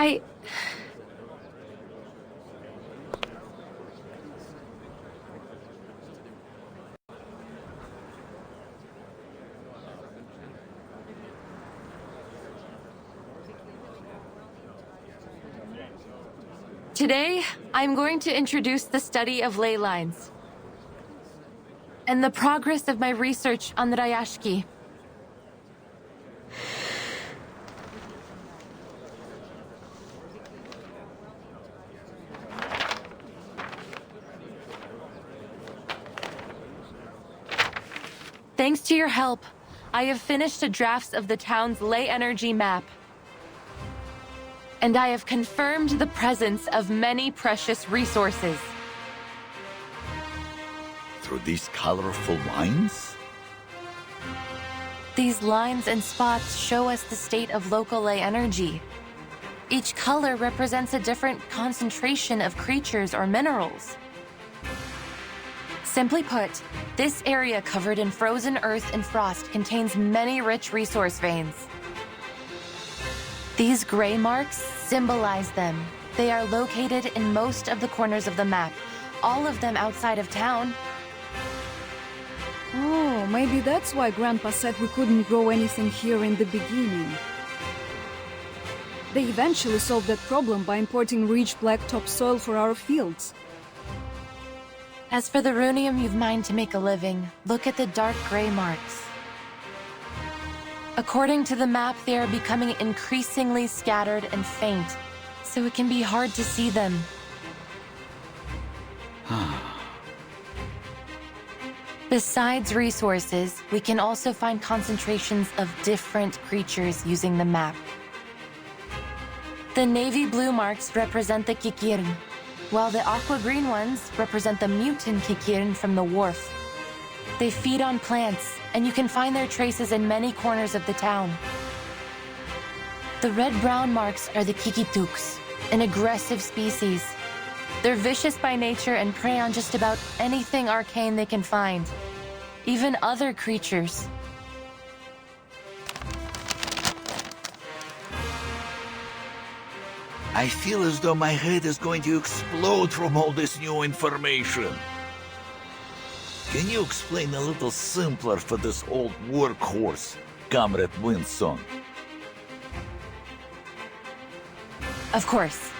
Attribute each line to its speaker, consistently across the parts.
Speaker 1: I... Today, I'm going to introduce the study of ley lines and the progress of my research on the Rayashki. Thanks to your help, I have finished a draft of the town's ley energy map. And I have confirmed the presence of many precious resources.
Speaker 2: Through these colorful lines?
Speaker 1: These lines and spots show us the state of local ley energy. Each color represents a different concentration of creatures or minerals. Simply put, this area covered in frozen earth and frost contains many rich resource veins. These gray marks symbolize them. They are located in most of the corners of the map, all of them outside of town.
Speaker 3: Oh, maybe that's why Grandpa said we couldn't grow anything here in the beginning. They eventually solved that problem by importing rich black topsoil for our fields.
Speaker 1: As for the runium you've mined to make a living, look at the dark gray marks. According to the map, they are becoming increasingly scattered and faint, so it can be hard to see them. Besides resources, we can also find concentrations of different creatures using the map. The navy blue marks represent the kikirn, while the aqua green ones represent the mutant kikirn from the wharf. They feed on plants, and you can find their traces in many corners of the town. The red-brown marks are the kikituks, an aggressive species. They're vicious by nature and prey on just about anything arcane they can find, even other creatures.
Speaker 2: I feel as though my head is going to explode from all this new information. Can you explain a little simpler for this old workhorse, Comrade Winston?
Speaker 1: Of course.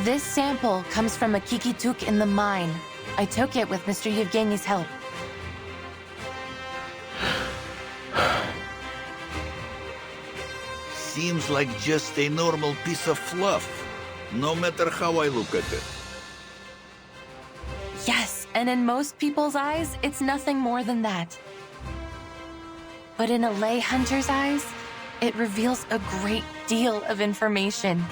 Speaker 1: This sample comes from a kikituk in the mine. I took it with Mr. Yevgeny's help.
Speaker 2: Seems like just a normal piece of fluff, no matter how I look at it.
Speaker 1: Yes, and in most people's eyes, it's nothing more than that. But in a ley hunter's eyes, it reveals a great deal of information.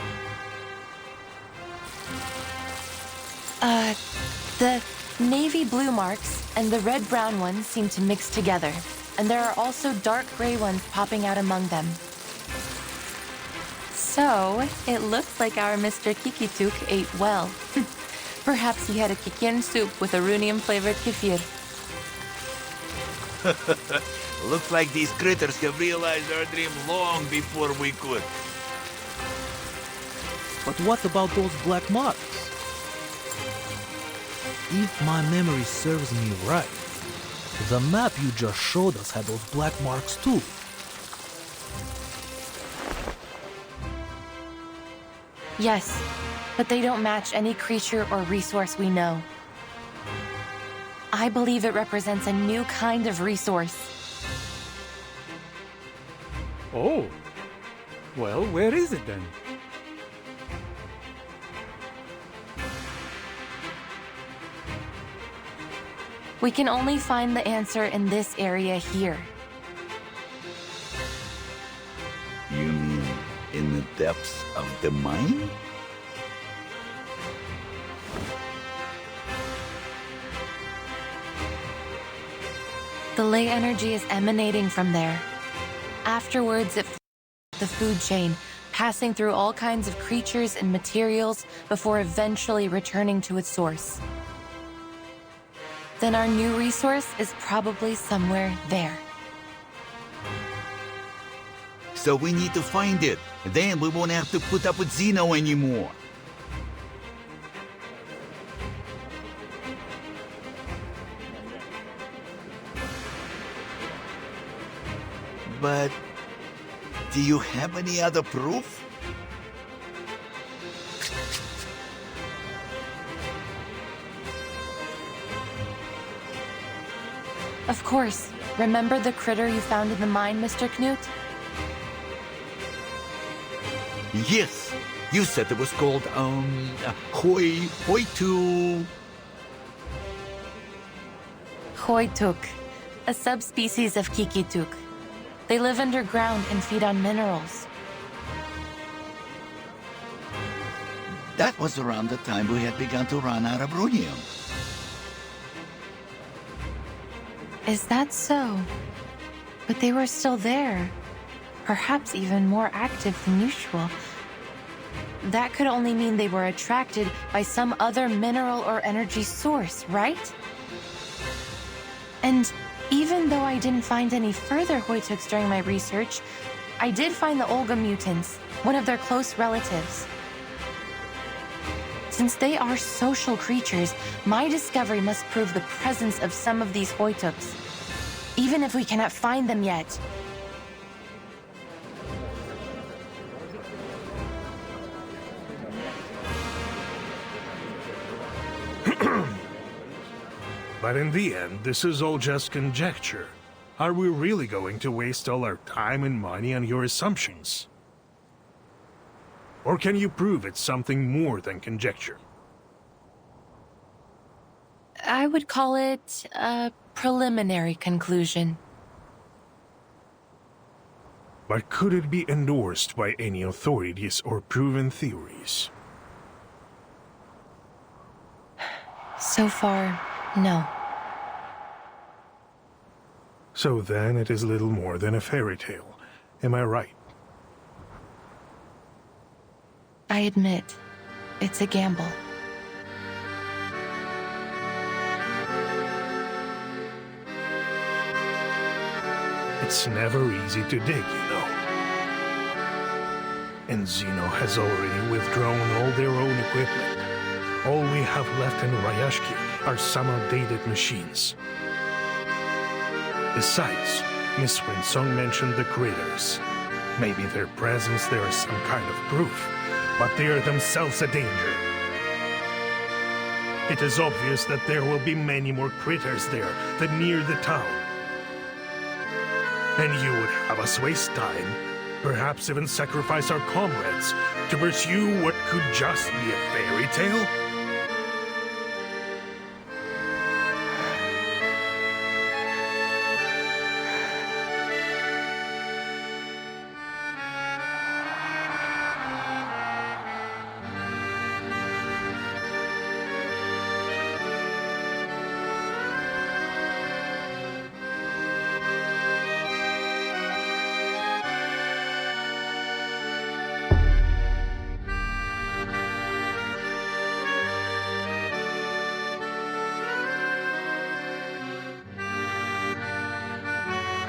Speaker 1: The navy blue marks and the red-brown ones seem to mix together, and there are also dark gray ones popping out among them. So, it looks like our Mr. Kikituk ate well. Perhaps he had a kikirn soup with a runium-flavored kefir.
Speaker 2: Looks like these critters have realized our dream long before we could.
Speaker 4: But what about those black marks? If my memory serves me right, the map you just showed us had those black marks too.
Speaker 1: Yes, but they don't match any creature or resource we know. I believe it represents a new kind of resource.
Speaker 5: Oh. Well, where is it then?
Speaker 1: We can only find the answer in this area here.
Speaker 2: You mean in the depths of the mine?
Speaker 1: The ley energy is emanating from there. Afterwards, it the food chain, passing through all kinds of creatures and materials before eventually returning to its source. then our new resource is probably somewhere there.
Speaker 2: So we need to find it. Then we won't have to put up with Zeno anymore. But do you have any other proof?
Speaker 1: Of course. Remember the critter you found in the mine, Mr. Knut?
Speaker 2: Yes. You said it was called, Hoitu.
Speaker 1: Hoituk, a subspecies of Kikituk. They live underground and feed on minerals.
Speaker 2: That was around the time we had begun to run out of rhodium.
Speaker 1: Is that so? But they were still there. Perhaps even more active than usual. That could only mean they were attracted by some other mineral or energy source, right? And even though I didn't find any further Hoituks during my research, I did find the Olga mutants, one of their close relatives. Since they are social creatures, my discovery must prove the presence of some of these Hoituks, even if we cannot find them yet.
Speaker 5: But in the end, this is all just conjecture. Are we really going to waste all our time and money on your assumptions? Or can you prove it's something more than conjecture?
Speaker 1: I would call it a preliminary conclusion.
Speaker 5: But could it be endorsed by any authorities or proven theories?
Speaker 1: So far, no.
Speaker 5: So then it is little more than a fairy tale. Am I right?
Speaker 1: I admit, it's a gamble.
Speaker 5: It's never easy to dig, you know. And Zeno has already withdrawn all their own equipment. All we have left in Rayashki are some outdated machines. Besides, Miss Winsong mentioned the critters. Maybe their presence there is some kind of proof, but they are themselves a danger. It is obvious that there will be many more critters there than near the town. And you would have us waste time, perhaps even sacrifice our comrades, to pursue what could just be a fairy tale?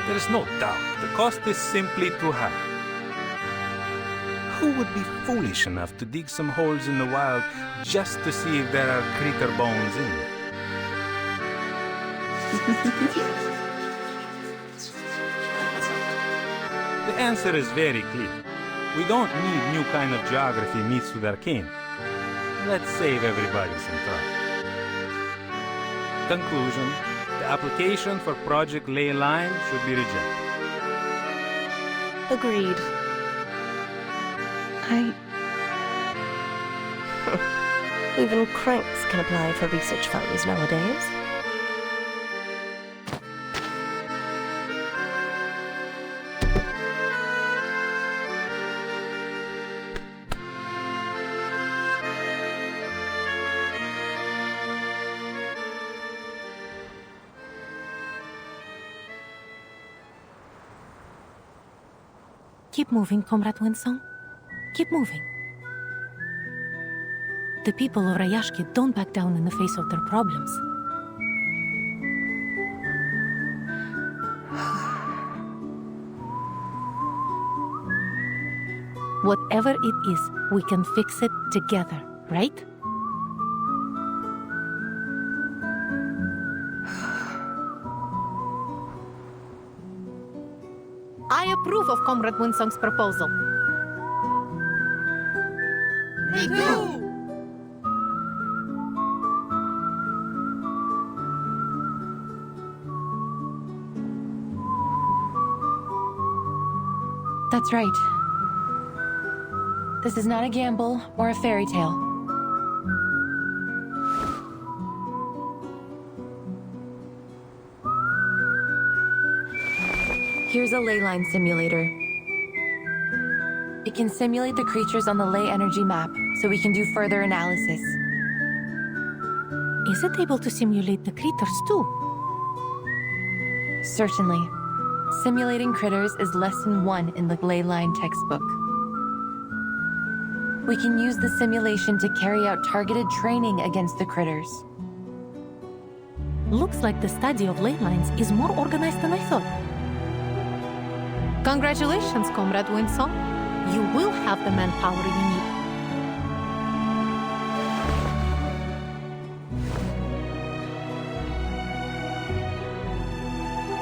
Speaker 6: There is no doubt the cost is simply too high. Who would be foolish enough to dig some holes in the wild just to see if there are critter bones in there? The answer is very clear. We don't need new kind of geography mixed with arcane. Let's save everybody some trouble. Conclusion. The application for Project Ley Line should be rejected.
Speaker 7: Agreed. Even cranks can apply for research funds nowadays.
Speaker 8: Keep moving, Comrade Winsong. Keep moving. The people of Rayashki don't back down in the face of their problems. Whatever it is, we can fix it together, right? I approve of Comrade Winsong's proposal.
Speaker 9: Me too!
Speaker 1: That's right. This is not a gamble or a fairy tale. Here's a ley line simulator. It can simulate the creatures on the ley energy map, so we can do further analysis.
Speaker 8: Is it able to simulate the critters too?
Speaker 1: Certainly. Simulating critters is lesson 1 in the ley line textbook. We can use the simulation to carry out targeted training against the critters.
Speaker 8: Looks like the study of ley lines is more organized than I thought. Congratulations, Comrade Winsong. You will have the manpower you need.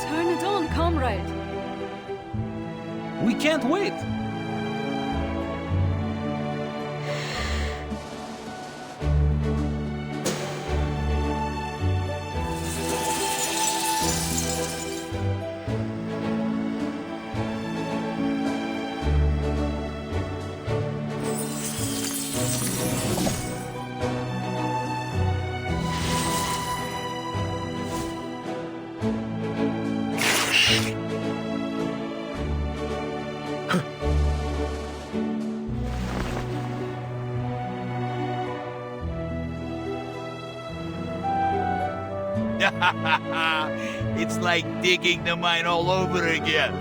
Speaker 3: Turn it on, comrade.
Speaker 4: We can't wait!
Speaker 2: It's like digging the mine all over again.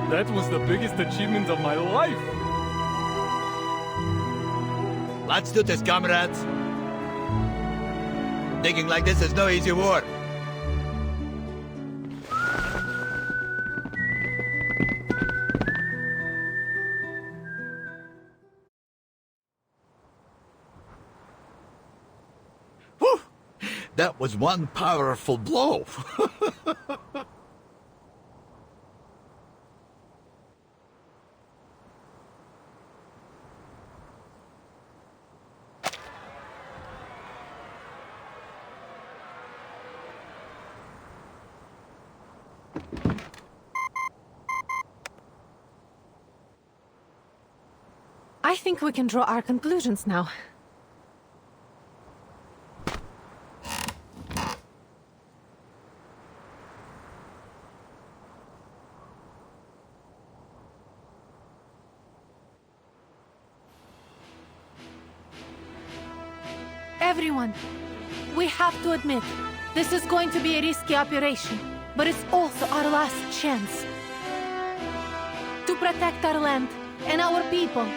Speaker 10: That was the biggest achievement of my life.
Speaker 2: Let's do this, comrades. Digging like this is no easy work. Whew! That was one powerful blow.
Speaker 8: I think we can draw our conclusions now. Everyone, we have to admit, this is going to be a risky operation, but it's also our last chance to protect our land and our people.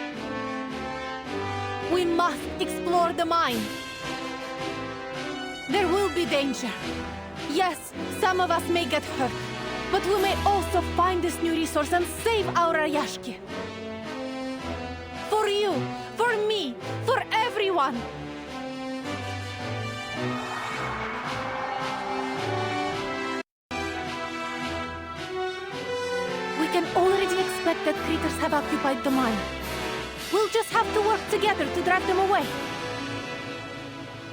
Speaker 8: We must explore the mine. There will be danger. Yes, some of us may get hurt, but we may also find this new resource and save our Rayashki. For you, for me, for everyone. We can already expect that critters have occupied the mine. We'll just have to work together to drive them away.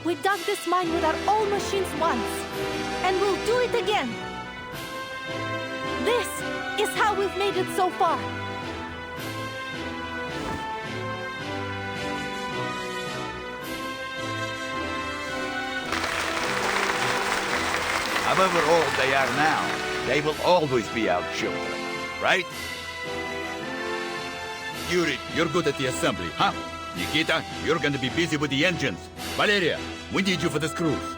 Speaker 8: We dug this mine with our own machines once, and we'll do it again. This is how we've made it so far.
Speaker 2: However old they are now, they will always be our children, right? Yuri, you're good at the assembly, huh? Nikita, you're gonna be busy with the engines. Valeria, we need you for the screws.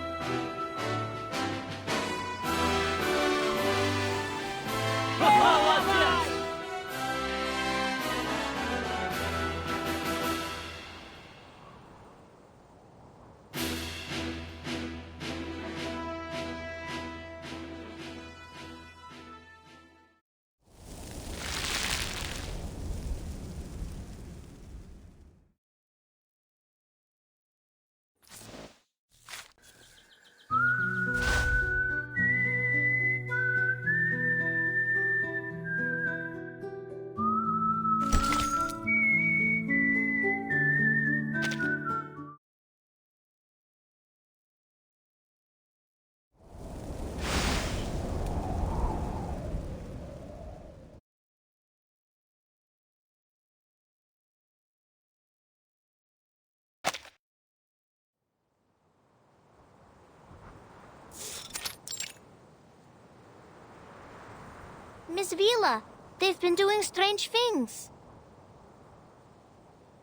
Speaker 11: Miss Vila, they've been doing strange things.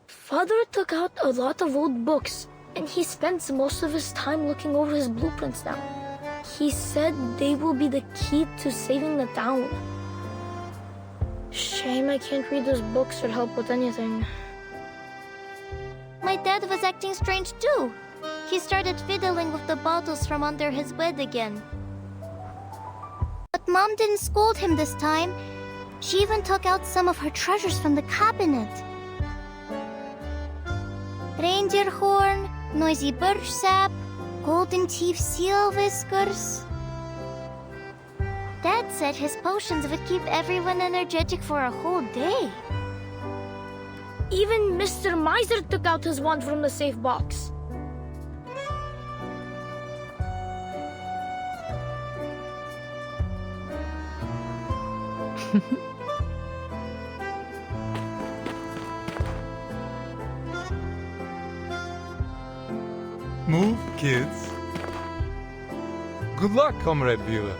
Speaker 12: Father took out a lot of old books, and he spends most of his time looking over his blueprints now. He said they will be the key to saving the town. Shame I can't read those books or help with anything.
Speaker 11: My dad was acting strange too. He started fiddling with the bottles from under his bed again. But Mom didn't scold him this time. She even took out some of her treasures from the cabinet. Reindeer horn, noisy birch sap, golden teeth seal whiskers. Dad said his potions would keep everyone energetic for a whole day.
Speaker 12: Even Mr. Miser took out his wand from the safe box.
Speaker 10: Move, kids. Good luck, Comrade Vila.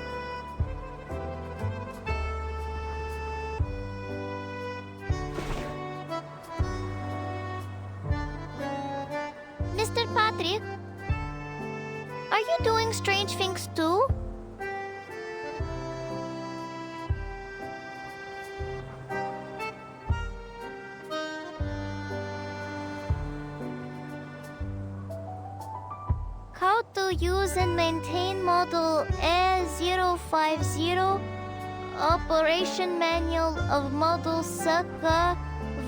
Speaker 11: Mr. Patrick, are you doing strange things too? How to use and maintain model A050, Operation Manual of Model Succa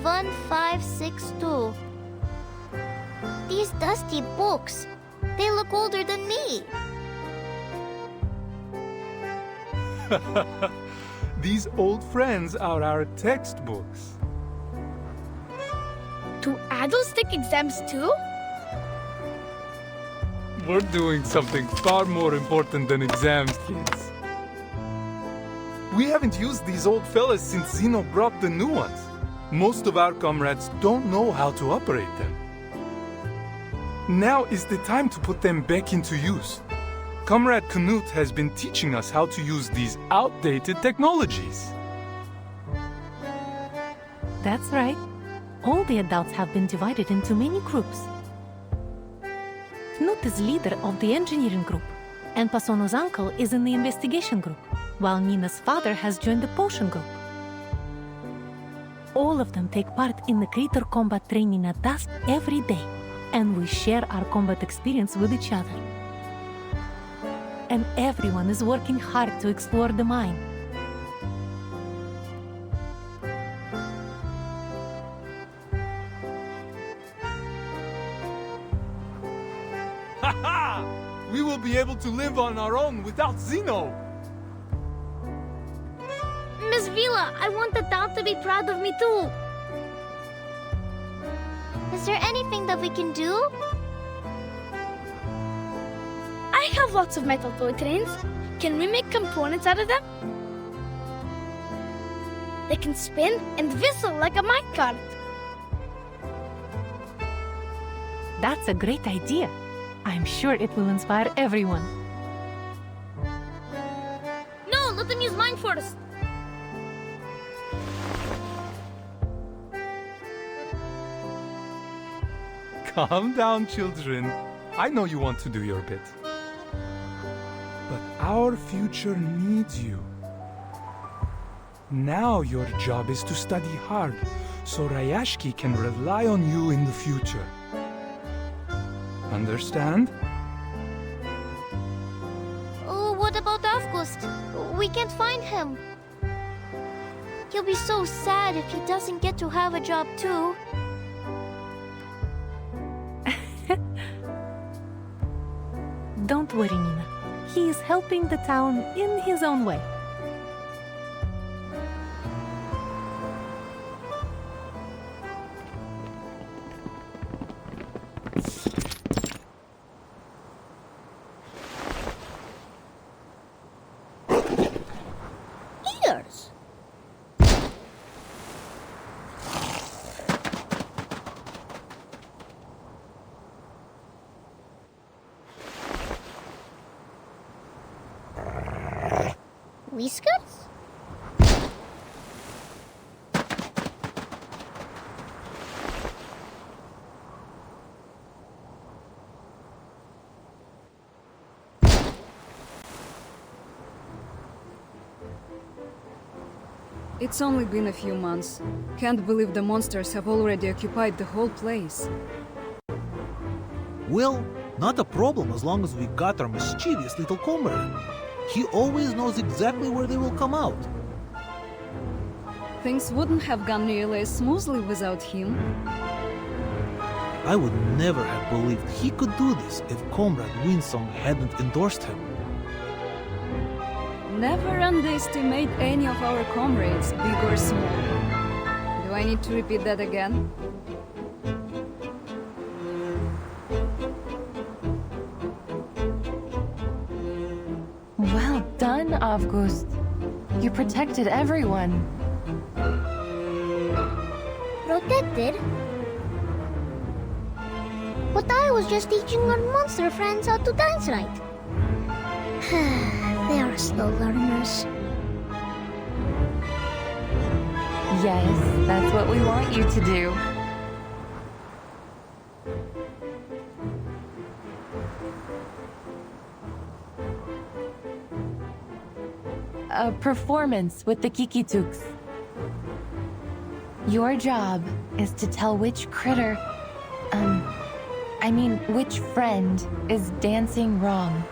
Speaker 11: 1562. These dusty books, they look older than me.
Speaker 10: These old friends are our textbooks.
Speaker 12: Do adults take exams too?
Speaker 10: We're doing something far more important than exams, kids. We haven't used these old fellas since Zeno brought the new ones. Most of our comrades don't know how to operate them. Now is the time to put them back into use. Comrade Knut has been teaching us how to use these outdated technologies.
Speaker 8: That's right. All the adults have been divided into many groups. Knut is leader of the engineering group, and Pasono's uncle is in the investigation group, while Nina's father has joined the potion group. All of them take part in the creator combat training at dusk every day, and we share our combat experience with each other. And everyone is working hard to explore the mine.
Speaker 10: Ha-ha! We will be able to live on our own without Zeno!
Speaker 12: Miss Vila, I want the town to be proud of me too.
Speaker 11: Is there anything that we can do?
Speaker 12: I have lots of metal toy trains. Can we make components out of them? They can spin and whistle like a minecart.
Speaker 8: That's a great idea. I'm sure it will inspire everyone.
Speaker 12: No, let them use mine first.
Speaker 10: Calm down, children. I know you want to do your bit. But our future needs you. Now your job is to study hard, so Rayashki can rely on you in the future. Understand?
Speaker 11: Oh, what about August? We can't find him. He'll be so sad if he doesn't get to have a job too.
Speaker 8: Don't worry, Nina. He is helping the town in his own way.
Speaker 11: Ears. Whiskers?
Speaker 3: It's only been a few months. Can't believe the monsters have already occupied the whole place.
Speaker 4: Well, not a problem as long as we got our mischievous little comrade. He always knows exactly where they will come out.
Speaker 3: Things wouldn't have gone nearly as smoothly without him.
Speaker 4: I would never have believed he could do this if Comrade Winsong hadn't endorsed him.
Speaker 3: Never underestimate any of our comrades, big or small. Do I need to repeat that again?
Speaker 1: Well done, August. You protected everyone.
Speaker 11: Protected? But I was just teaching our monster friends how to dance right. They are slow learners.
Speaker 1: Yes, that's what we want you to do. A performance with the Kikituks. Your job is to tell which critter, which friend is dancing wrong.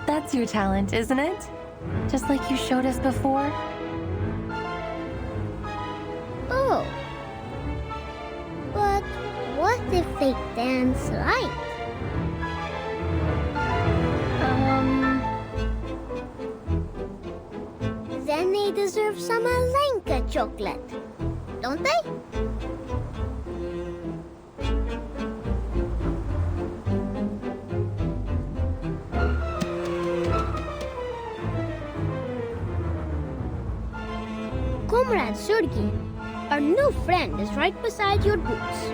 Speaker 1: That's your talent, isn't it? Just like you showed us before?
Speaker 11: Oh. But what if they dance right? Then they deserve some Alenka chocolate, don't they? Comrade Sergey, our new friend is right beside your boots.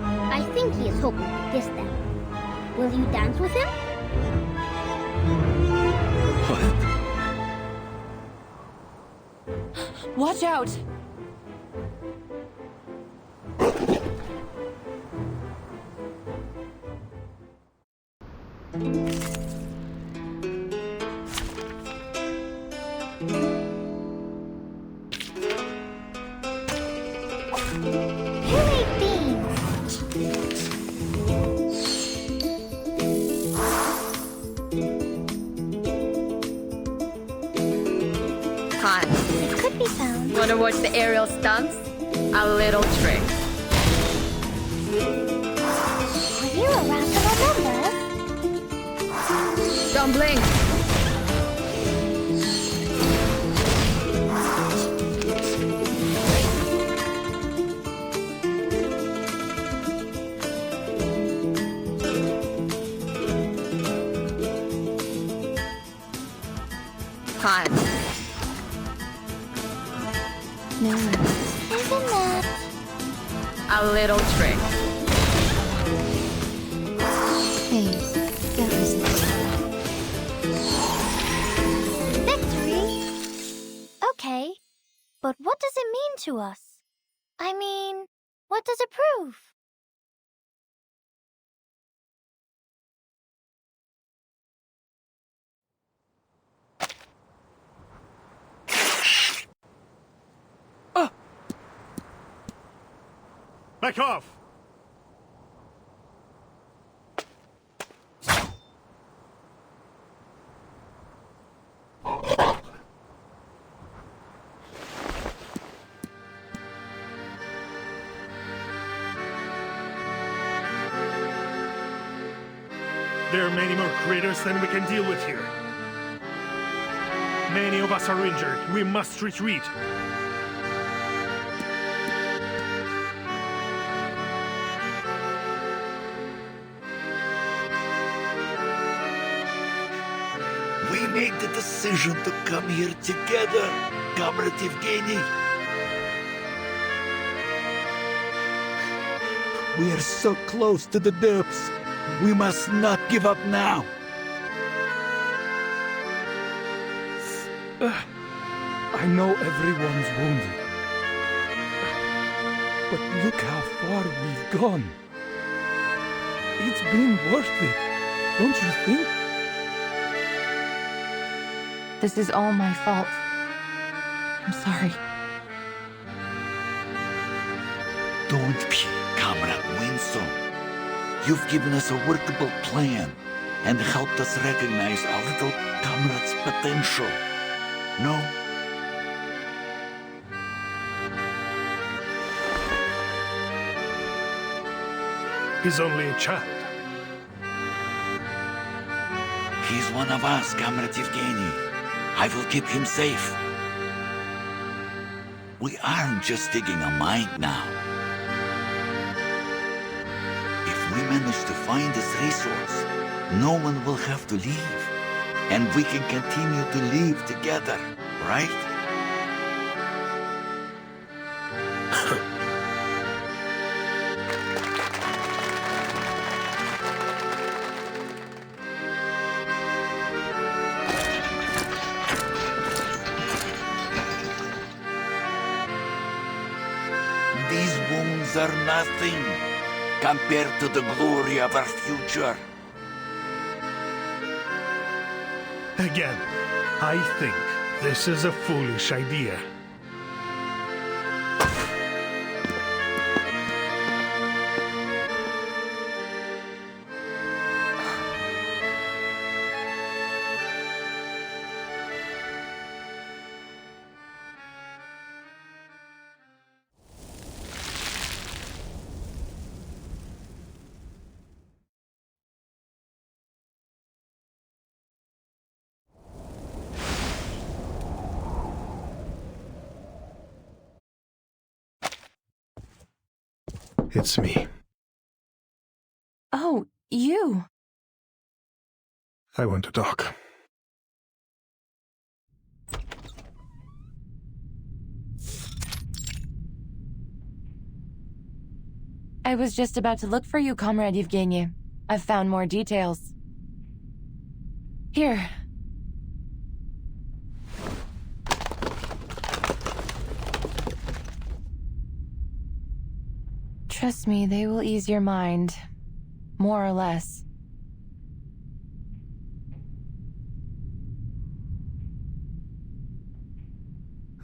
Speaker 11: I think he is hoping to kiss them. Will you dance with him?
Speaker 1: Watch out!
Speaker 11: It could be found.
Speaker 13: Wanna watch the aerial stunts? A little trick.
Speaker 11: Are you a Rakama member?
Speaker 13: Don't blink! Time.
Speaker 11: Isn't that?
Speaker 13: A little trick.
Speaker 11: Hey, that was victory? Okay, but what does it mean to us? I mean, what does it prove?
Speaker 5: Back off! There are many more critters than we can deal with here. Many of us are injured. We must retreat.
Speaker 2: We made the decision to come here together, Comrade Evgeny. We are so close to the depths. We must not give up now.
Speaker 10: I know everyone's wounded. But look how far we've gone. It's been worth it, don't you think?
Speaker 1: This is all my fault. I'm sorry.
Speaker 2: Don't be, Comrade Winston. You've given us a workable plan and helped us recognize our little comrade's potential. No?
Speaker 5: He's only a child.
Speaker 2: He's one of us, Comrade Yevgeny. I will keep him safe. We aren't just digging a mine now. If we manage to find this resource, no one will have to leave. And we can continue to live together, right? These wounds are nothing compared to the glory of our future.
Speaker 5: Again, I think this is a foolish idea. It's me.
Speaker 1: Oh, you.
Speaker 5: I want to talk.
Speaker 1: I was just about to look for you, Comrade Yevgeny. I've found more details. Here. Trust me, they will ease your mind. More or less.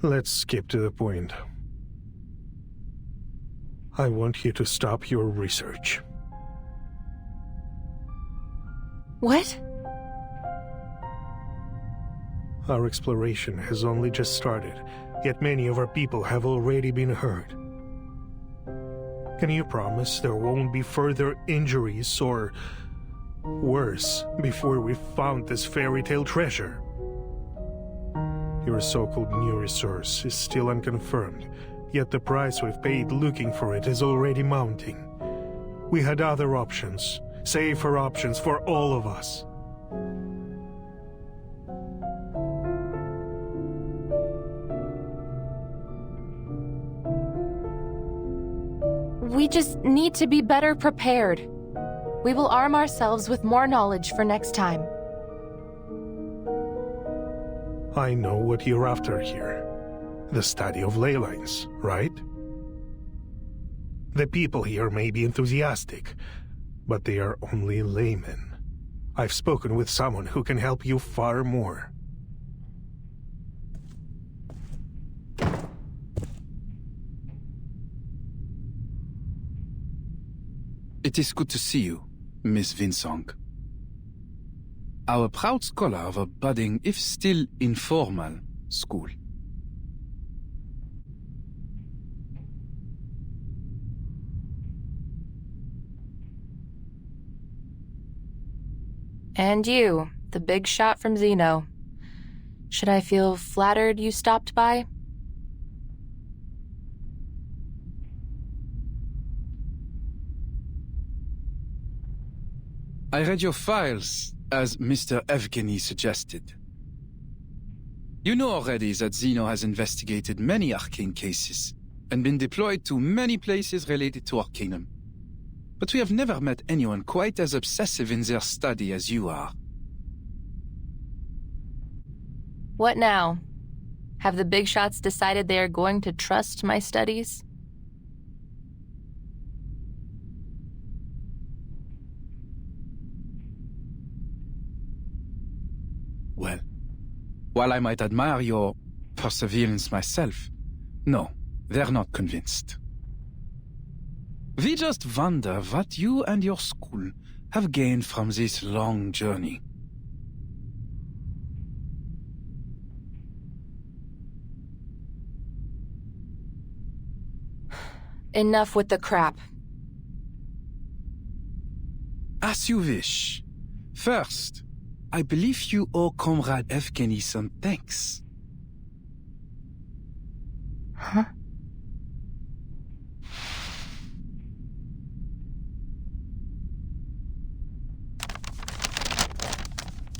Speaker 5: Let's skip to the point. I want you to stop your research.
Speaker 1: What?
Speaker 5: Our exploration has only just started, yet many of our people have already been hurt. Can you promise there won't be further injuries or worse before we've found this fairy tale treasure? Your so-called new resource is still unconfirmed, yet the price we've paid looking for it is already mounting. We had other options, safer options for all of us.
Speaker 1: We just need to be better prepared. We will arm ourselves with more knowledge for next time.
Speaker 5: I know what you're after here. The study of ley lines, right? The people here may be enthusiastic, but they are only laymen. I've spoken with someone who can help you far more.
Speaker 14: It is good to see you, Miss Winsong. Our proud scholar of a budding, if still informal, school.
Speaker 1: And you, the big shot from Xeno. Should I feel flattered you stopped by?
Speaker 14: I read your files, as Mr. Evgeny suggested. You know already that Xeno has investigated many arcane cases, and been deployed to many places related to Arcanum. But we have never met anyone quite as obsessive in their study as you are.
Speaker 1: What now? Have the big shots decided they are going to trust my studies?
Speaker 14: Well, while I might admire your perseverance myself. No, they're not convinced. We just wonder what you and your school have gained from this long journey.
Speaker 1: Enough with the crap.
Speaker 14: As you wish. First, I believe you owe Comrade Evgeny some thanks.
Speaker 1: Huh?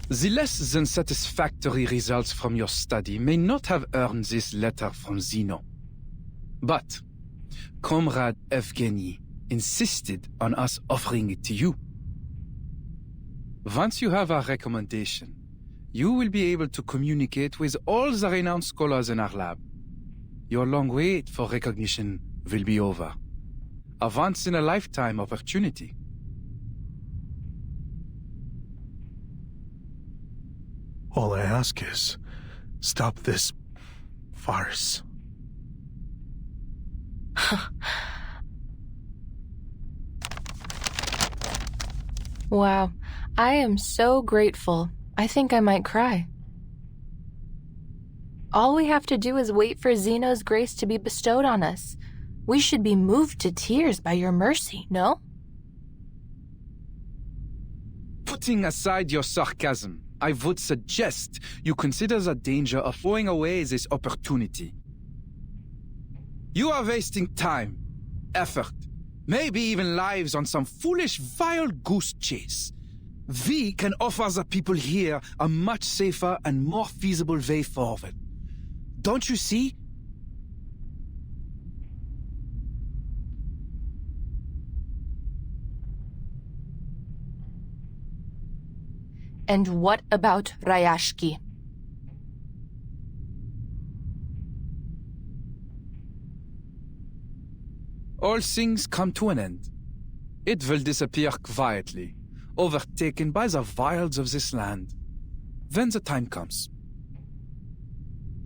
Speaker 14: The less than satisfactory results from your study may not have earned this letter from Zeno. But Comrade Evgeny insisted on us offering it to you. Once you have our recommendation, you will be able to communicate with all the renowned scholars in our lab. Your long wait for recognition will be over. A once-in-a-lifetime opportunity.
Speaker 5: All I ask is, stop this farce.
Speaker 1: Wow, I am so grateful. I think I might cry. All we have to do is wait for Zeno's grace to be bestowed on us. We should be moved to tears by your mercy, no?
Speaker 14: Putting aside your sarcasm, I would suggest you consider the danger of throwing away this opportunity. You are wasting time, effort, maybe even lives on some foolish wild goose chase. We can offer the people here a much safer and more feasible way forward. Don't you see?
Speaker 1: And what about Rayashki?
Speaker 14: All things come to an end. It will disappear quietly, overtaken by the wilds of this land, when the time comes.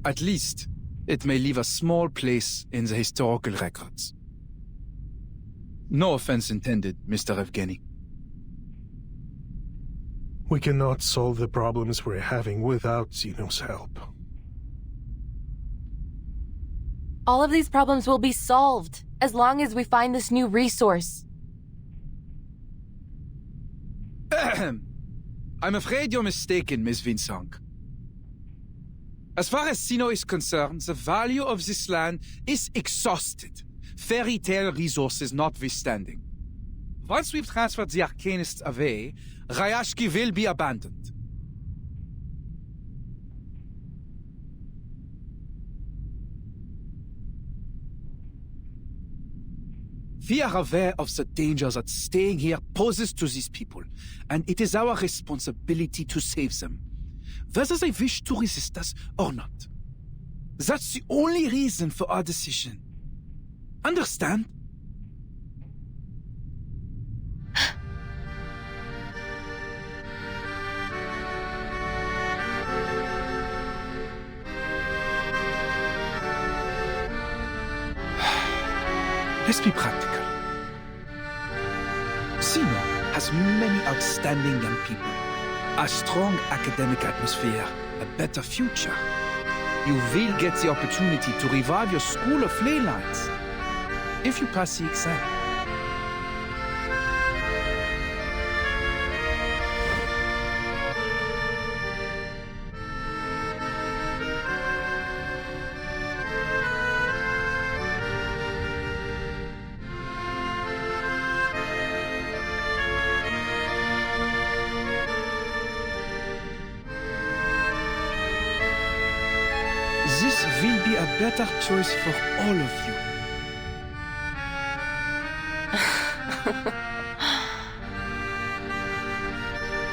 Speaker 14: At least, it may leave a small place in the historical records. No offense intended, Mr. Evgeny.
Speaker 5: We cannot solve the problems we're having without Zeno's help.
Speaker 1: All of these problems will be solved as long as we find this new resource.
Speaker 14: I'm afraid you're mistaken, Miss Vinsong. As far as Zeno is concerned, the value of this land is exhausted, fairy tale resources notwithstanding. Once we've transferred the Arcanists away, Rayashki will be abandoned. We are aware of the dangers that staying here poses to these people, and it is our responsibility to save them, whether they wish to resist us or not. That's the only reason for our decision. Understand? Let's be practical. Zeno has many outstanding young people, a strong academic atmosphere, a better future. You will get the opportunity to revive your school of ley lines if you pass the exam. This will be a better choice for all of you.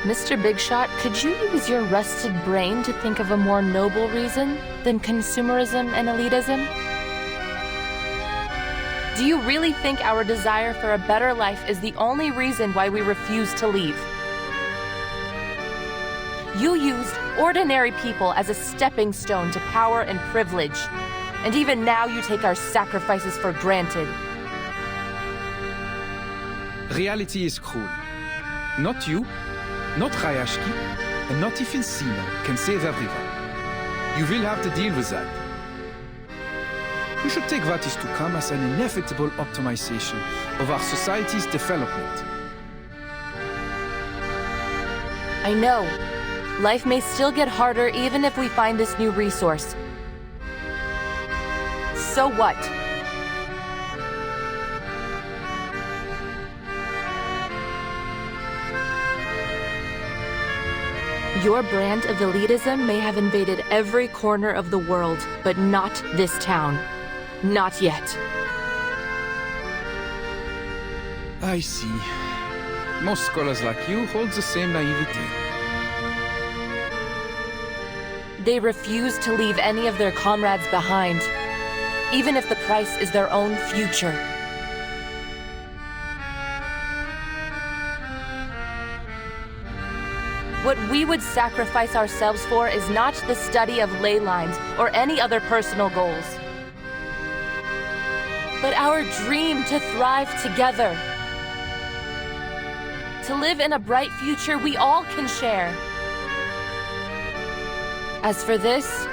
Speaker 1: Mr. Bigshot, could you use your rusted brain to think of a more noble reason than consumerism and elitism? Do you really think our desire for a better life is the only reason why we refuse to leave? You used ordinary people as a stepping stone to power and privilege. And even now you take our sacrifices for granted.
Speaker 14: Reality is cruel. Not you, not Rayashki, and not even Zeno can save everyone. You will have to deal with that. You should take what is to come as an inevitable optimization of our society's development.
Speaker 1: I know. Life may still get harder even if we find this new resource. So what? Your brand of elitism may have invaded every corner of the world, but not this town. Not yet.
Speaker 14: I see. Most scholars like you hold the same naivety.
Speaker 1: They refuse to leave any of their comrades behind, even if the price is their own future. What we would sacrifice ourselves for is not the study of ley lines or any other personal goals, but our dream to thrive together. To live in a bright future we all can share. As for this,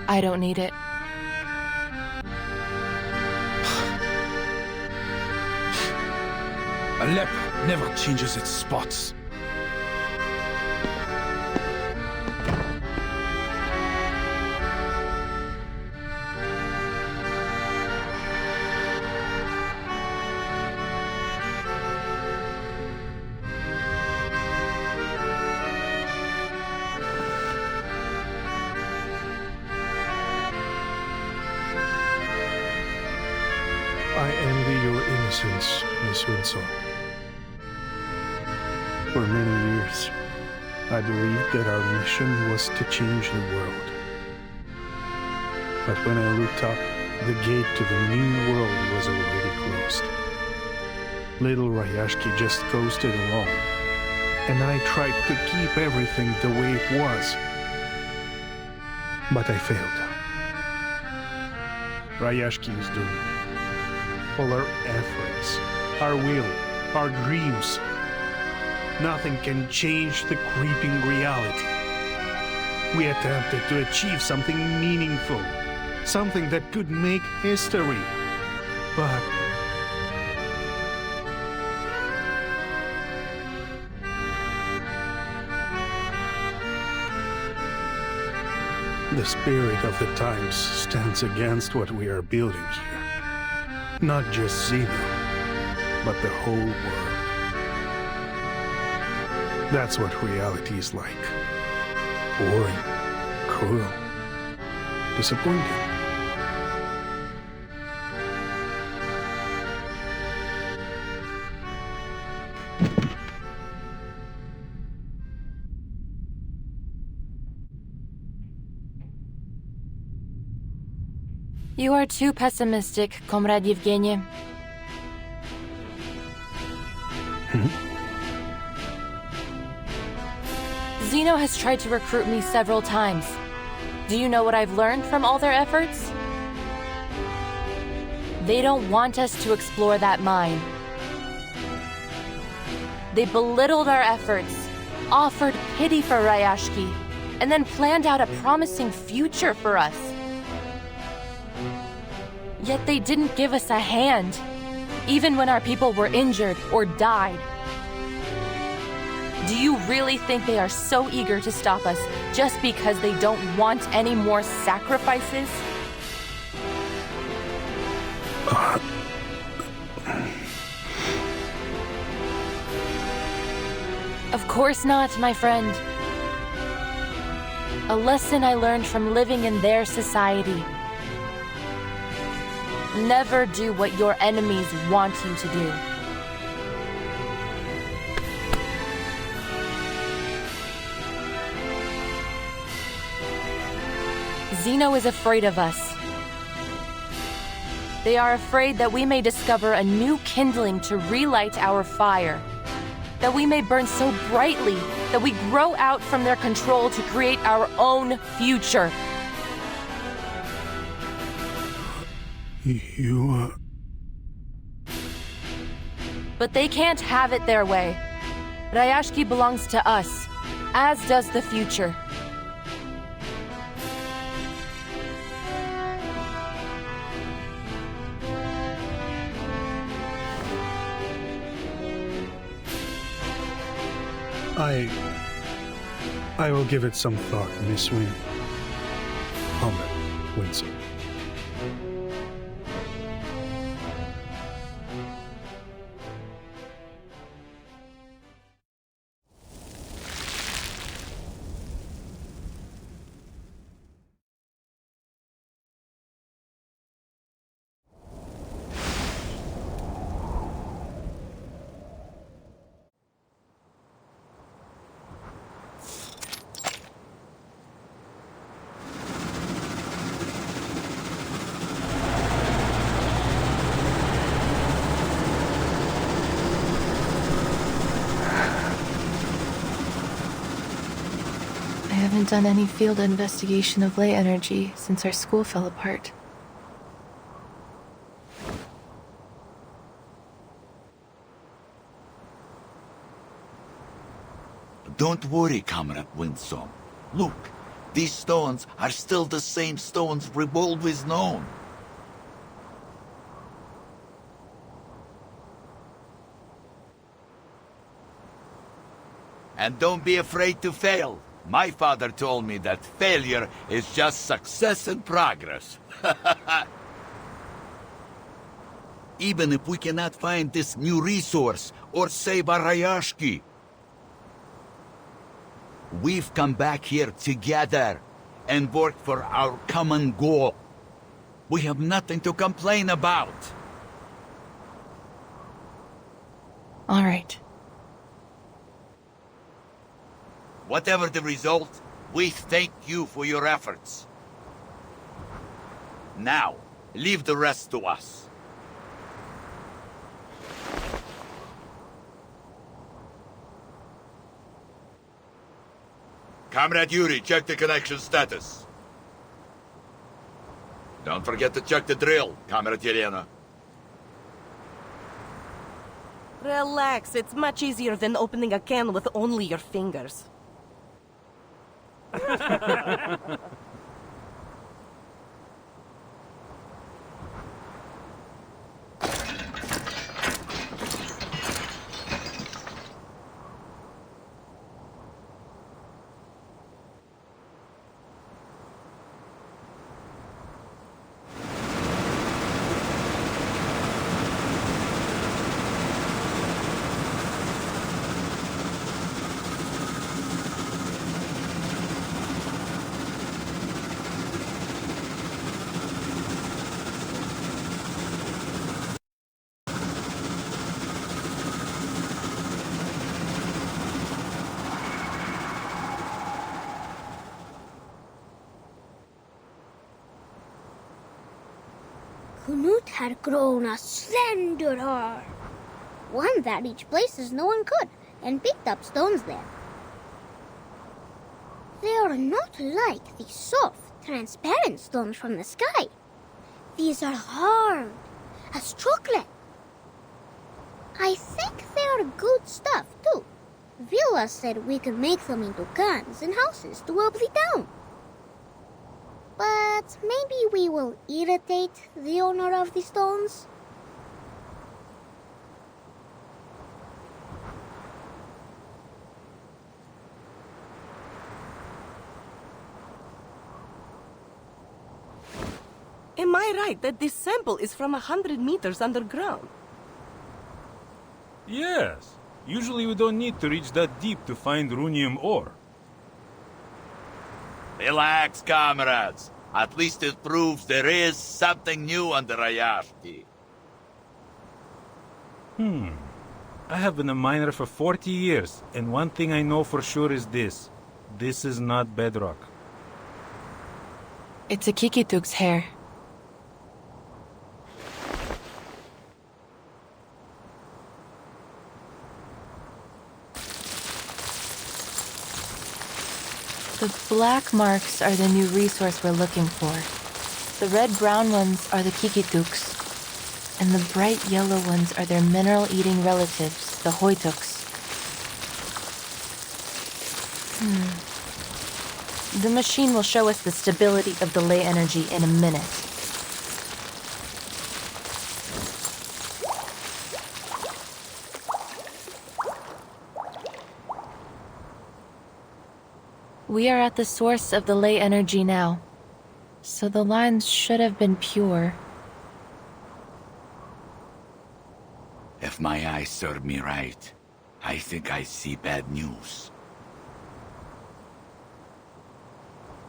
Speaker 1: I don't need it.
Speaker 14: A leper never changes its spots.
Speaker 5: I envy your innocence, Miss Winsor. For many years, I believed that our mission was to change the world. But when I looked up, the gate to the new world was already closed. Little Rayashki just coasted along, and I tried to keep everything the way it was. But I failed. Rayashki is doomed. All our efforts, our will, our dreams, nothing can change the creeping reality. We attempted to achieve something meaningful, something that could make history, but the spirit of the times stands against what we are building here. Not just Zeno, but the whole world. That's what reality is like. Boring, cruel, disappointing.
Speaker 1: You are too pessimistic, Comrade Yevgeny. Zeno has tried to recruit me several times. Do you know what I've learned from all their efforts? They don't want us to explore that mine. They belittled our efforts, offered pity for Rayashki, and then planned out a promising future for us. Yet they didn't give us a hand, even when our people were injured or died. Do you really think they are so eager to stop us just because they don't want any more sacrifices? Of course not, my friend. A lesson I learned from living in their society. Never do what your enemies want you to do. Zeno is afraid of us. They are afraid that we may discover a new kindling to relight our fire. That we may burn so brightly that we grow out from their control to create our own future. But they can't have it their way. Rayashki belongs to us, as does the future.
Speaker 5: I will give it some thought, Miss Wynne. Comrade Winsome.
Speaker 1: I haven't done any field investigation of ley energy since our school fell apart.
Speaker 2: Don't worry, Comrade Winsome. Look, these stones are still the same stones we've always known. And don't be afraid to fail. My father told me that failure is just success and progress. Even if we cannot find this new resource or save our Rayashki, we've come back here together and worked for our common goal. We have nothing to complain about.
Speaker 1: All right.
Speaker 2: Whatever the result, we thank you for your efforts. Now, leave the rest to us. Comrade Yuri, check the connection status. Don't forget to check the drill, Comrade Yelena.
Speaker 7: Relax, it's much easier than opening a can with only your fingers.
Speaker 11: Knut had grown a slender arm, one that reached places no one could, and picked up stones there. They are not like the soft, transparent stones from the sky. These are hard, as chocolate. I think they are good stuff, too. Villa said we could make them into cans and houses to help the town. But maybe we will irritate the owner of the stones?
Speaker 7: Am I right that this sample is from 100 meters underground?
Speaker 6: Yes. Usually we don't need to reach that deep to find runium ore.
Speaker 2: Relax, comrades. At least it proves there is something new on the Rayashki.
Speaker 6: I have been a miner for 40 years, and one thing I know for sure is this. This is not bedrock.
Speaker 1: It's a Kikituk's hair. The black marks are the new resource we're looking for. The red-brown ones are the kikituks, and the bright yellow ones are their mineral-eating relatives, the hoituks. The machine will show us the stability of the ley energy in a minute. We are at the source of the ley energy now, so the lines should have been pure.
Speaker 2: If my eyes serve me right, I think I see bad news.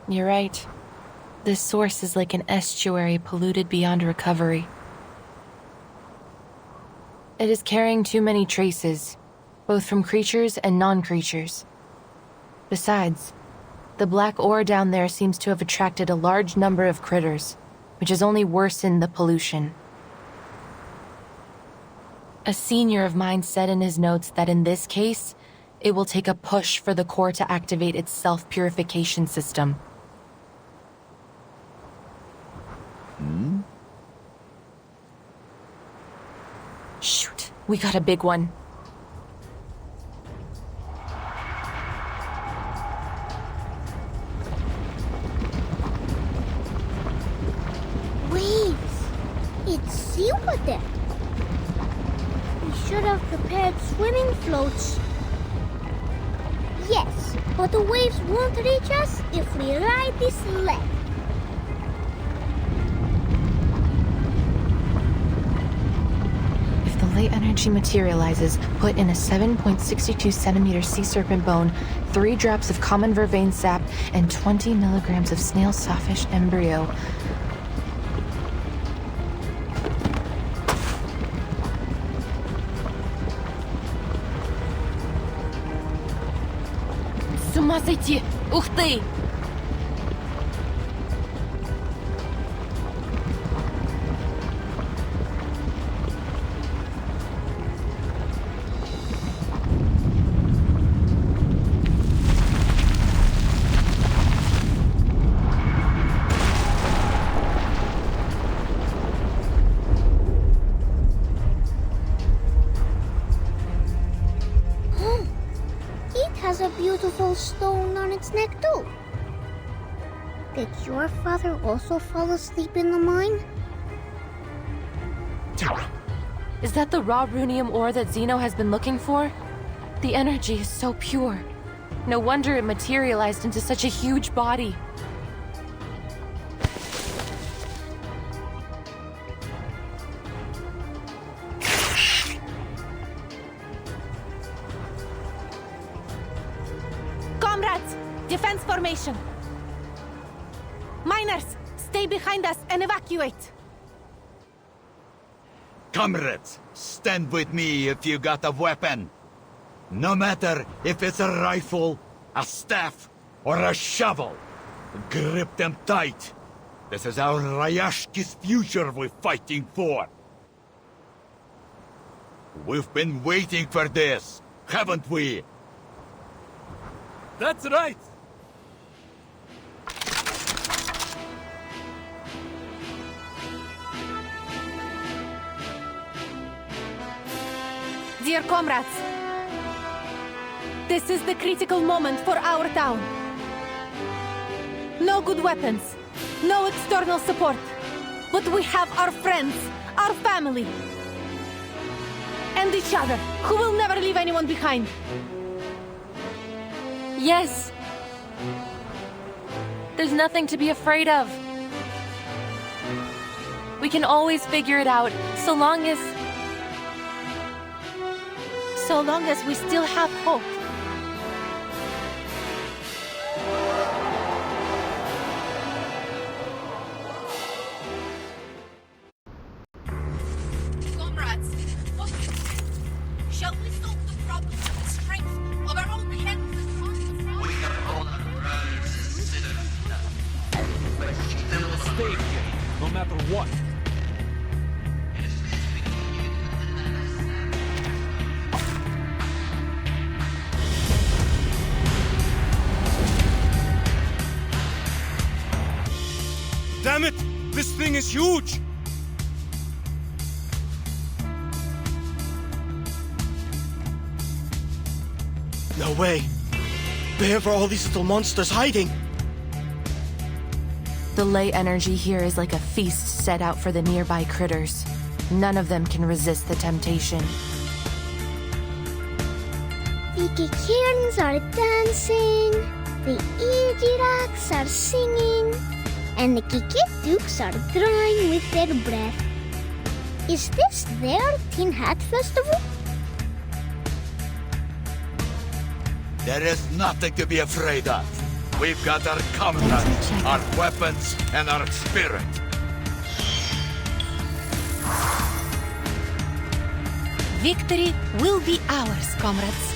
Speaker 1: You're right. This source is like an estuary polluted beyond recovery. It is carrying too many traces, both from creatures and non-creatures. Besides, the black ore down there seems to have attracted a large number of critters, which has only worsened the pollution. A senior of mine said in his notes that in this case, it will take a push for the core to activate its self-purification system. Shoot, we got a big one.
Speaker 11: Waves! It's seawater! We should have prepared swimming floats. Yes, but the waves won't reach us if we ride this sled.
Speaker 1: If the ley energy materializes, put in a 7.62 centimeter sea serpent bone, 3 drops of common vervain sap, and 20 milligrams of snail sawfish embryo. С ума сойти! Ух ты!
Speaker 11: A beautiful stone on its neck too. Did your father also fall asleep in the mine?
Speaker 1: Is that the raw runium ore that Zeno has been looking for? The energy is so pure. No wonder it materialized into such a huge body.
Speaker 8: Comrades, defense formation. Miners, stay behind us and evacuate.
Speaker 2: Comrades, stand with me if you got a weapon. No matter if it's a rifle, a staff, or a shovel. Grip them tight. This is our Rayashki's future we're fighting for. We've been waiting for this, haven't we?
Speaker 10: That's right!
Speaker 8: Dear comrades, this is the critical moment for our town. No good weapons, no external support, but we have our friends, our family, and each other, who will never leave anyone behind.
Speaker 1: Yes. There's nothing to be afraid of. We can always figure it out, so long as we still have hope.
Speaker 8: Comrades, shall we solve the problem with the strength of our own hands and arms? We have all
Speaker 6: Stay here, no matter what.
Speaker 15: is huge! No way! Where are all these little monsters hiding?
Speaker 1: The ley energy here is like a feast set out for the nearby critters. None of them can resist the temptation.
Speaker 11: The Kikirns are dancing, the Ejiraks are singing, and the Kikituks are drawing with their breath. Is this their Tin Hat Festival?
Speaker 2: There is nothing to be afraid of. We've got our comrades, our weapons, and our spirit.
Speaker 8: Victory will be ours, comrades.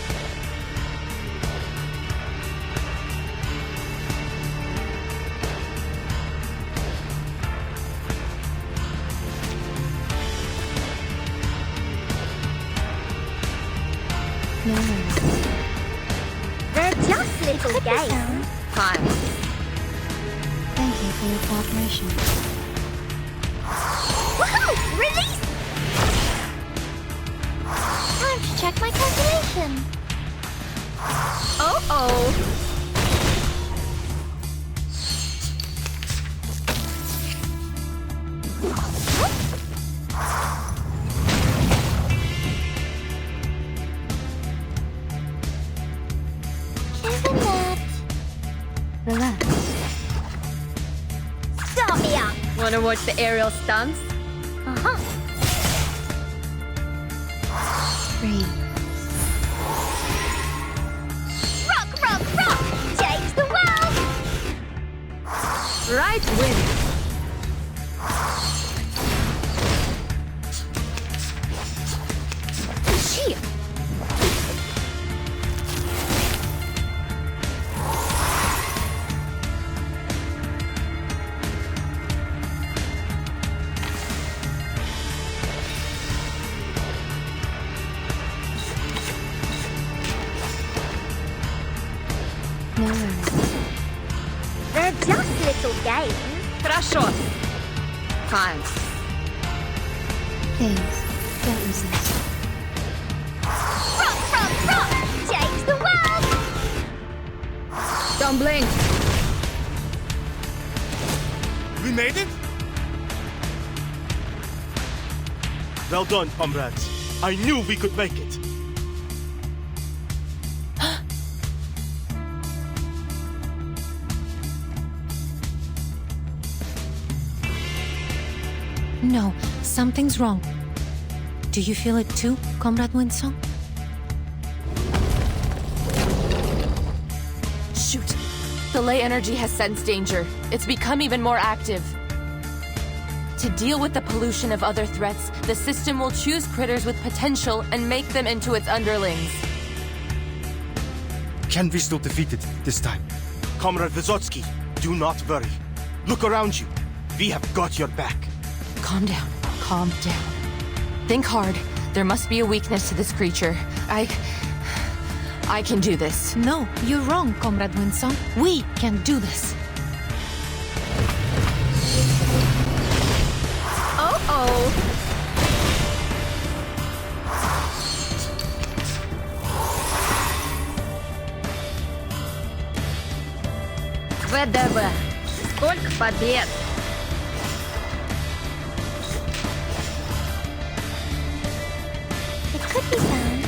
Speaker 11: They're just little guys.
Speaker 13: Fine.
Speaker 11: Thank you for your cooperation. Woohoo! Release! Time to check my calculation.
Speaker 13: Oh-oh.
Speaker 11: Isn't that... Relax. Stop me up!
Speaker 13: Wanna watch the aerial stunts?
Speaker 11: Uh-huh. 3. Rock, rock, rock! Change the world!
Speaker 13: Right win.
Speaker 11: Cheer! No worries. They're just little games.
Speaker 13: Хорошо. Fine.
Speaker 11: Please, don't resist. Rock, rock, rock! Change the world!
Speaker 13: Don't blink.
Speaker 15: We made it? Well done, comrades. I knew we could make it.
Speaker 8: No, something's wrong. Do you feel it too, Comrade Winsong?
Speaker 1: Shoot! The ley energy has sensed danger. It's become even more active. To deal with the pollution of other threats, the system will choose critters with potential and make them into its underlings.
Speaker 15: Can we still defeat it this time? Comrade Vysotsky, do not worry. Look around you. We have got your back.
Speaker 1: Calm down. Calm down. Think hard. There must be a weakness to this creature. I can do this.
Speaker 8: No, you're wrong, Comrade Winsong. We can do this.
Speaker 13: Oh-oh. ВДВ. Сколько побед!
Speaker 11: It could be found.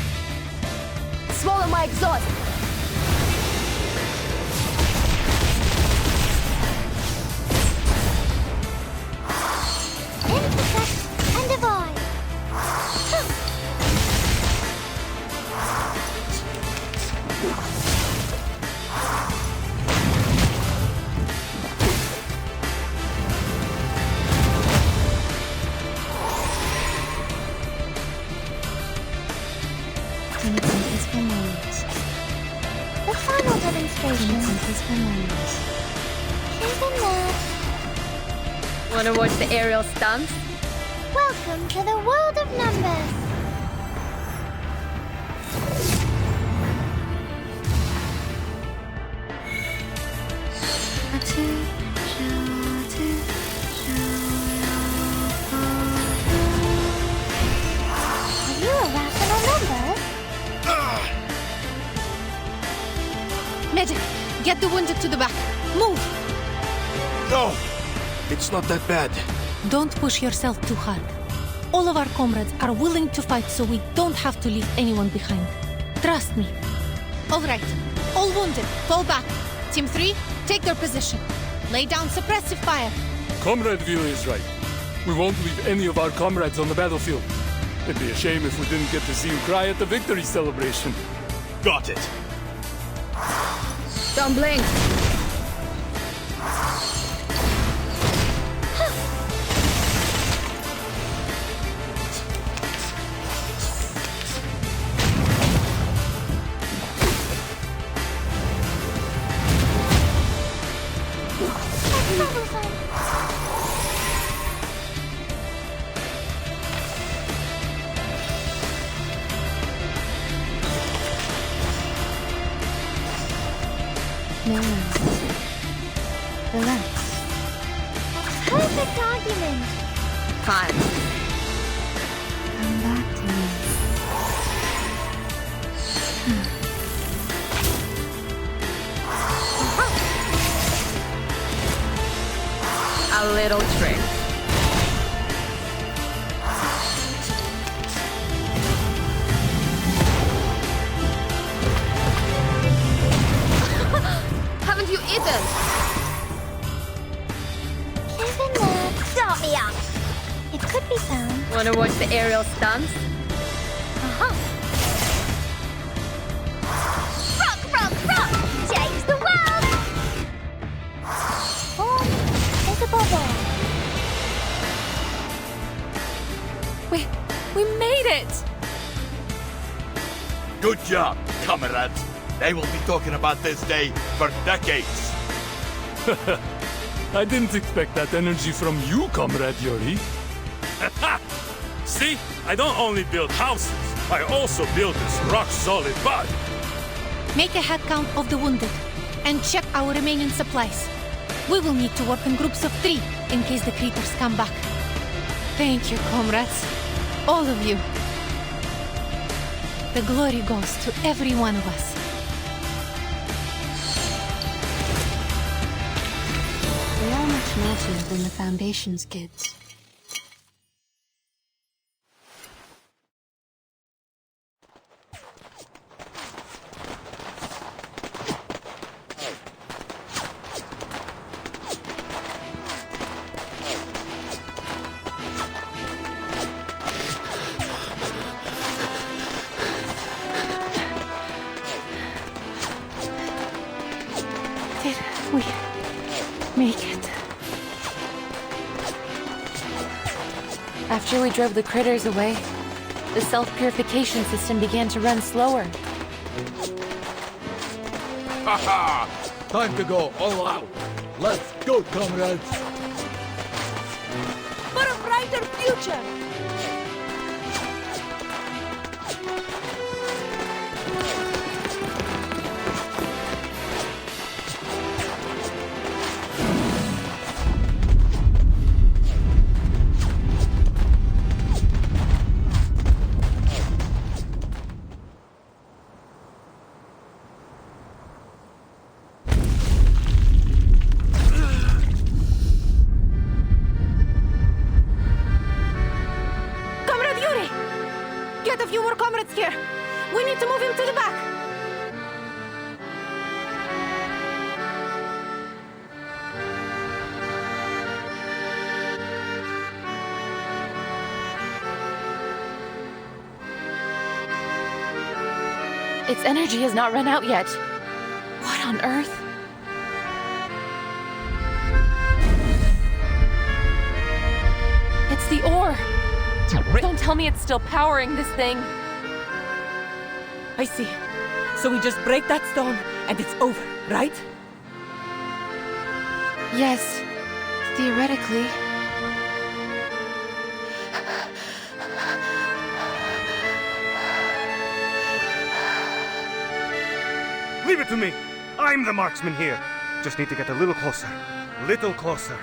Speaker 1: Swallow my exhaust!
Speaker 11: Intercept and divide. In its peaceful moments. The final demonstration. In its peaceful moments. Isn't that...
Speaker 13: Wanna watch the aerial stunts?
Speaker 11: Welcome to the world of numbers. A two, show,
Speaker 8: Get the wounded to the back. Move!
Speaker 15: No! It's not that bad.
Speaker 8: Don't push yourself too hard. All of our comrades are willing to fight, so we don't have to leave anyone behind. Trust me. All right. All wounded, fall back. Team 3, take their position. Lay down suppressive fire.
Speaker 10: Comrade Vila is right. We won't leave any of our comrades on the battlefield. It'd be a shame if we didn't get to see you cry at the victory celebration.
Speaker 15: Got it.
Speaker 13: Don't blink.
Speaker 1: No. Relax.
Speaker 11: Perfect argument.
Speaker 13: Fine.
Speaker 1: Come back to me.
Speaker 13: A little trick. Haven't you eaten?
Speaker 11: Kevin, start me up. It could be found.
Speaker 13: Wanna watch the aerial stunts?
Speaker 11: Uh-huh. Rock, rock, rock! Change the world! There's a bubble.
Speaker 8: We made it!
Speaker 2: Good job, comrades. They will be talking about this day for decades.
Speaker 10: I didn't expect that energy from you, Comrade Yuri.
Speaker 6: See? I don't only build houses, I also build this rock-solid body.
Speaker 8: Make a head count of the wounded and check our remaining supplies. We will need to work in groups of 3 in case the creatures come back. Thank you, comrades. All of you. The glory goes to every one of us.
Speaker 1: They are much naughtier than the Foundation's kids.
Speaker 8: Did we make it?
Speaker 1: After we drove the critters away, the self-purification system began to run slower.
Speaker 4: Haha! Time to go all out. Let's go, comrades.
Speaker 7: For a brighter future!
Speaker 8: Get a few more comrades here. We need to move him to the back.
Speaker 1: Its energy has not run out yet. What on earth? It's the ore. Don't tell me it's still powering this thing.
Speaker 7: I see. So we just break that stone and it's over, right?
Speaker 1: Yes, theoretically.
Speaker 15: Leave it to me. I'm the marksman here. Just need to get a little closer. Little closer.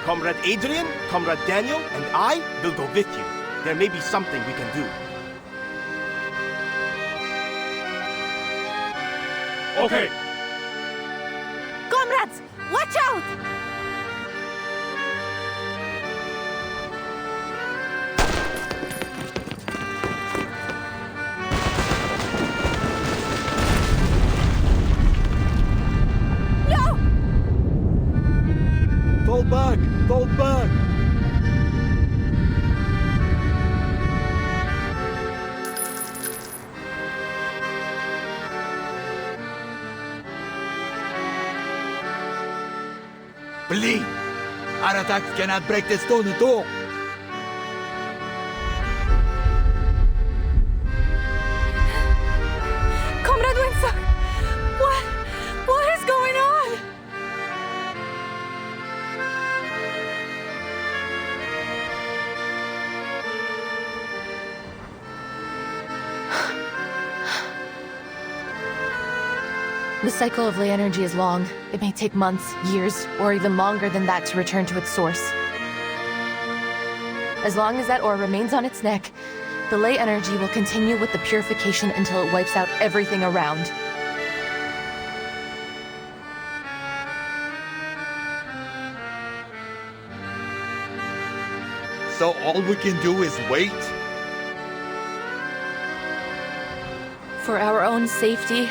Speaker 15: Comrade Adrian, Comrade Daniel, and I will go with you. There may be something we can do.
Speaker 6: Okay.
Speaker 8: Comrades, watch out! No!
Speaker 2: Fall back! Fall back! Flee! Our attacks cannot break the stone at all!
Speaker 8: Comrade Winsor! What is going on?
Speaker 1: The cycle of ley energy is long. It may take months, years, or even longer than that to return to its source. As long as that ore remains on its neck, the ley energy will continue with the purification until it wipes out everything around.
Speaker 2: So all we can do is wait?
Speaker 1: For our own safety,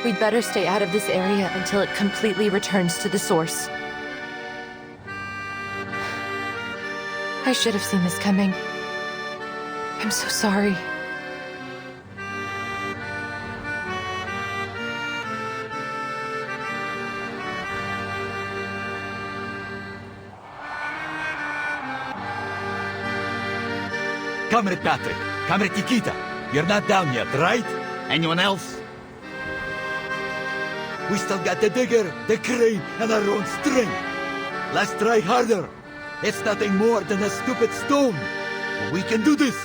Speaker 1: we'd better stay out of this area until it completely returns to the source. I should have seen this coming. I'm so sorry.
Speaker 2: Comrade Patrick, Comrade Nikita, you're not down yet, right? Anyone else? We still got the digger, the crane, and our own string. Let's try harder. It's nothing more than a stupid stone. We can do this.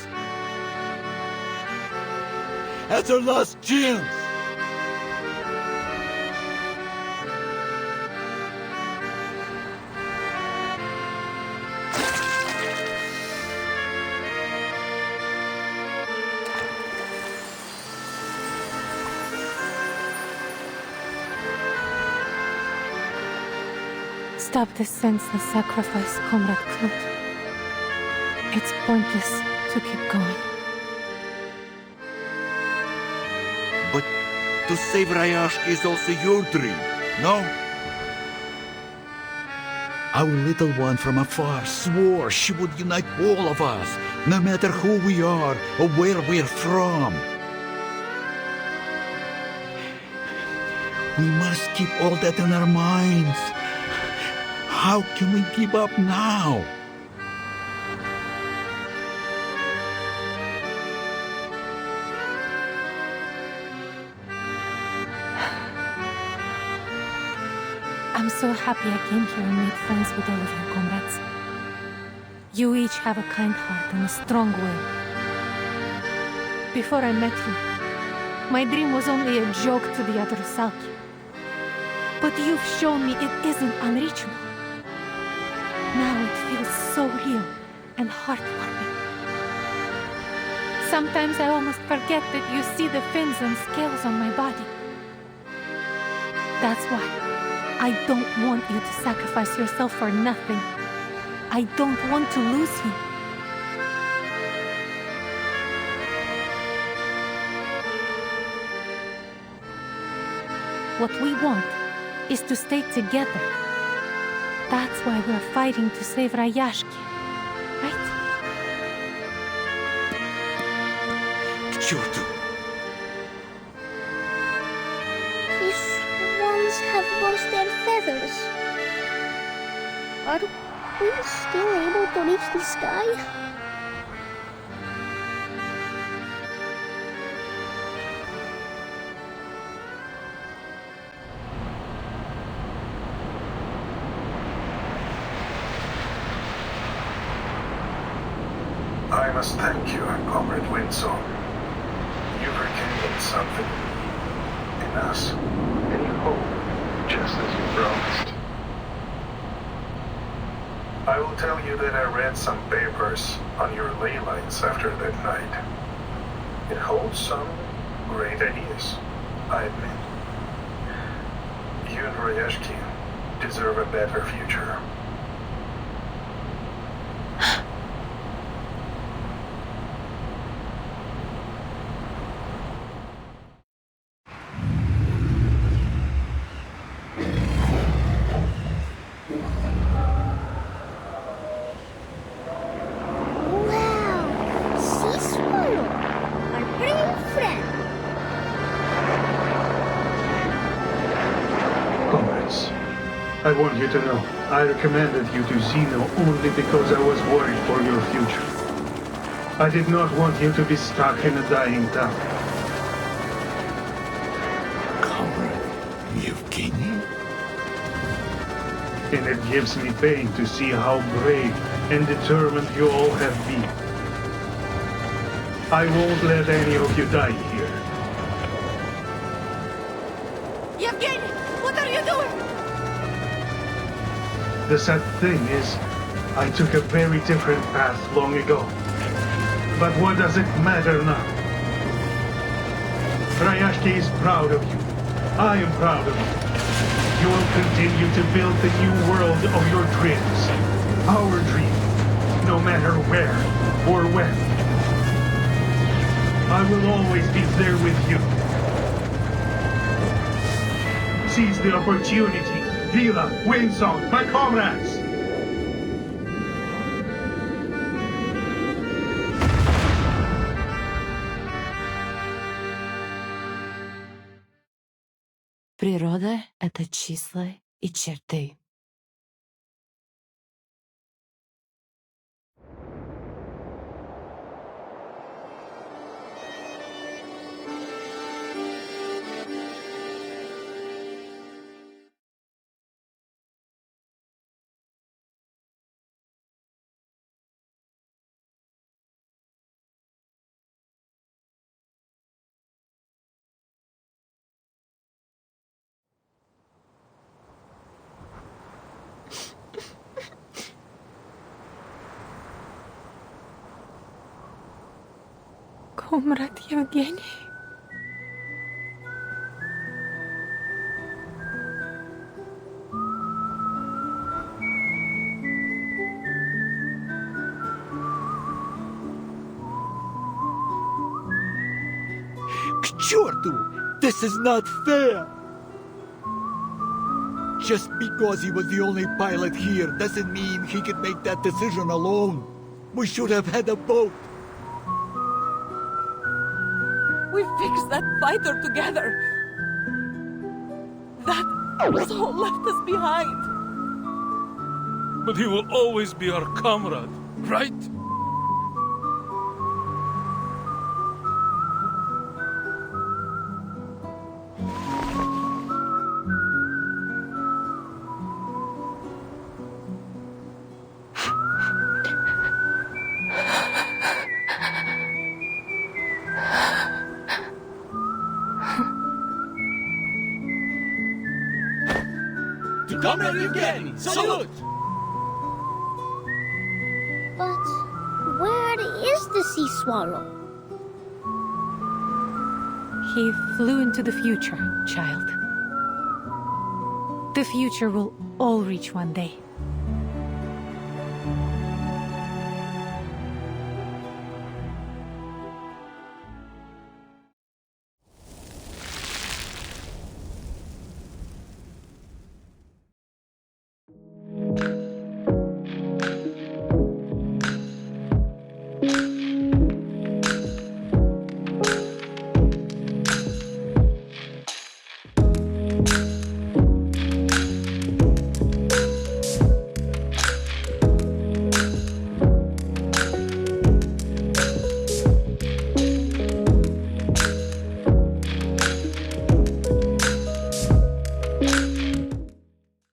Speaker 2: That's our last chance.
Speaker 8: Stop this senseless sacrifice, Comrade Knut. It's pointless to keep going.
Speaker 2: But to save Rayashki is also your dream, no? Our little one from afar swore she would unite all of us, no matter who we are or where we're from. We must keep all that in our minds. How can we give up now?
Speaker 8: I'm so happy I came here and made friends with all of you, comrades. You each have a kind heart and a strong will. Before I met you, my dream was only a joke to the other Salki. But you've shown me it isn't unreachable. Now it feels so real and heartwarming. Sometimes I almost forget that you see the fins and scales on my body. That's why I don't want you to sacrifice yourself for nothing. I don't want to lose you. What we want is to stay together. That's why we're fighting to save Rayashki, right?
Speaker 2: Churtu.
Speaker 11: These swans have lost their feathers. Are we still able to reach the sky?
Speaker 16: I must thank you, Comrade Winsor. You've rekindled something in us. Any hope, just as you promised. I will tell you that I read some papers on your ley lines after that night. It holds some great ideas, I admit. You and Rayashki deserve a better future. I want you to know, I recommended you to Zeno only because I was worried for your future. I did not want you to be stuck in a dying town.
Speaker 2: Comrade Yevgeny?
Speaker 16: And it gives me pain to see how brave and determined you all have been. I won't let any of you die here.
Speaker 8: Yevgeny, what are you doing?
Speaker 16: The sad thing is, I took a very different path long ago. But what does it matter now? Rayashki is proud of you. I am proud of you. You will continue to build the new world of your dreams. Our dream. No matter where or when. I will always be there with you. Seize the opportunity. Vila, Windsong, my comrades!
Speaker 1: Природа — это числа и черты.
Speaker 8: Comrade Yevgeny.
Speaker 2: К черту! This is not fair! Just because he was the only pilot here doesn't mean he could make that decision alone. We should have had a boat.
Speaker 7: We fixed that fighter together. That asshole left us behind.
Speaker 6: But he will always be our comrade, right?
Speaker 2: Comrade Yevgeny, salute!
Speaker 11: But where is the sea swallow?
Speaker 8: He flew into the future, child. The future will all reach one day.